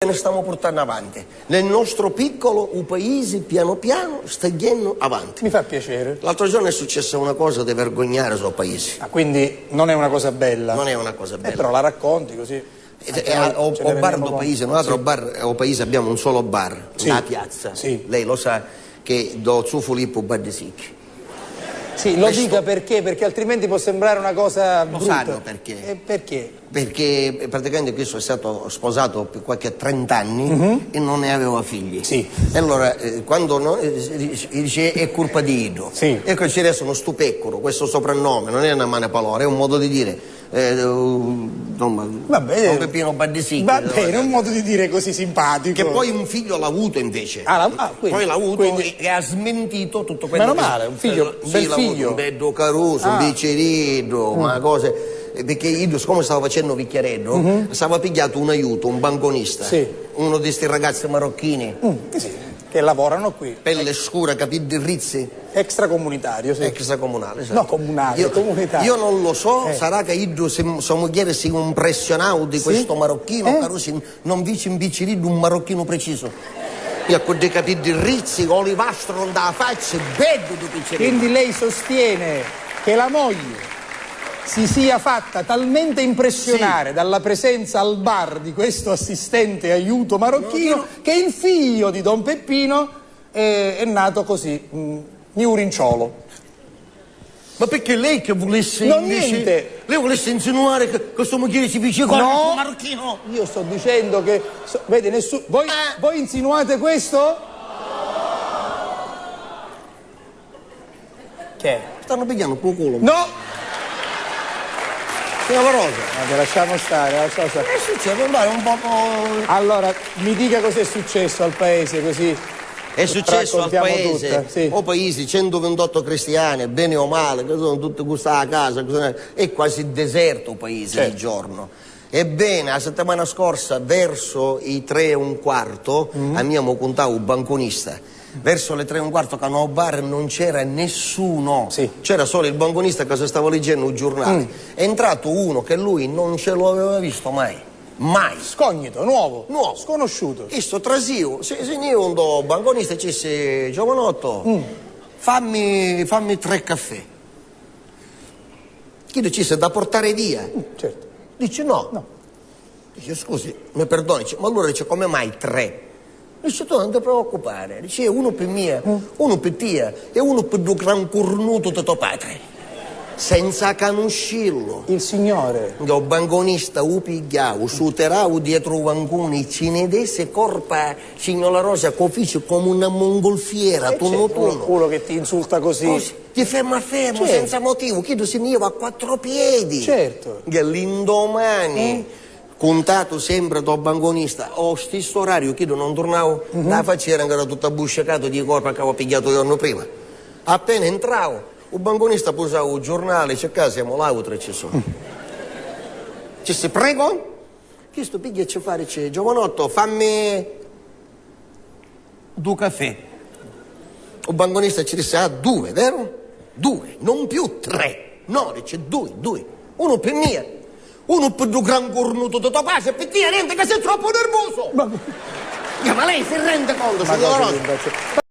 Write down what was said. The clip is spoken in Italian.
Ne stiamo portando avanti. Nel nostro piccolo paese piano piano sta andando avanti. Mi fa piacere. L'altro giorno è successa una cosa da vergognare sul paese. Ah, quindi non è una cosa bella? Non è una cosa bella. Però la racconti così. O bar do paese, noi altro bar o paese abbiamo un solo bar, sì. la piazza. Sì. Lei lo sa che do su Filippo bar di Sicchi. Sì, lo dica perché? Perché altrimenti può sembrare una cosa brutta. Lo sanno perché. Perché? Perché praticamente questo è stato sposato per qualche 30 anni e non ne aveva figli. Sì. E allora quando dice è colpa di Ido. Sì. Ecco ci resta uno stupeccolo, questo soprannome, non è una manipolore, è un modo di dire. Va bene. Don Peppino Baddisicchi. Va bene, è un modo di dire così simpatico. Che poi un figlio l'ha avuto invece. Quindi, poi l'ha avuto quindi... e ha smentito tutto quello. Meno male, un figlio, un bel figlio. Un bello caruso, un bicerido, ma cose. Perché io, siccome stavo facendo Vicchiareddo, stava pigliato un aiuto, un banconista. Sì. Uno di questi ragazzi marocchini. Sì, che lavorano qui. Pelle scura, capelli rizzi. Extracomunitario, sì. Extracomunale, sì. No, comunale, comunitario. Io non lo so, sarà che io, sua moglie si è impressionato di questo marocchino, caruso, non dice un bicerido, un marocchino preciso. Io con dei capelli rizzi, con l'olivastro non da faccia, bello di bicerido. Quindi lei sostiene che la moglie si sia fatta talmente impressionare dalla presenza al bar di questo assistente aiuto marocchino che il figlio di Don Peppino è nato così, Miurinciolo. Ma perché lei che volesse No, invece, niente. lei volesse insinuare che questo moglie si vicina con il marocchino? Io sto dicendo che vede nessuno. Voi insinuate questo? Che è? Stanno pigliando un po' culo. No! Signora Rosa. Vabbè, lasciamo stare. Che succede? Andare un poco. Allora, mi dica cos'è successo al paese, così. È successo al paese, tutta, sì. o paesi 128 cristiani, bene o male, che sono tutti questa a casa, è quasi deserto il paese di giorno. Ebbene, la settimana scorsa, verso i 3:15, abbiamo contato un banconista. Verso le 3:15 che hanno al bar non c'era nessuno, c'era solo il banconista che si stava leggendo il giornale. È entrato uno che lui non ce lo aveva visto mai. Mai. Scognito, nuovo. Sconosciuto. Questo trasio, se io un banconista dicesse, giovanotto, fammi 3 caffè. Chi dicesse da portare via? Certo. Dice no. Dice scusi, mi perdoni, ma allora dice come mai 3? Dice tu non ti preoccupare, dice uno per mia, uno per tia e uno per due gran cornuto di tuo padre. Senza conoscerlo. Il signore. Il banconista lo pigliavo, suteravo dietro qualcuno, ci ne desse corpa, signora Rosa, cofice come una mongolfiera, tono. Qualcuno che ti insulta così. Ti ferma senza motivo, chiedo se mi va a 4 piedi. Certo. Che l'indomani, contato sempre dal banconista, stesso orario, chiedo non tornavo, la faccia era tutta busciacata di corpa che avevo pigliato il giorno prima. Appena entravo, il banconista posava il giornale, cercava, siamo là, oltre ci sono. Ci si prego? Questo piglia ci fare, c'è, giovanotto, fammi 2 caffè. Il banconista ci disse, 2, vero? 2, non più 3. No, dice 2. Uno per mia, uno per due gran cornuto di tua pace, per te rende che sei troppo nervoso. Ma lei si rende conto, signora Rosa?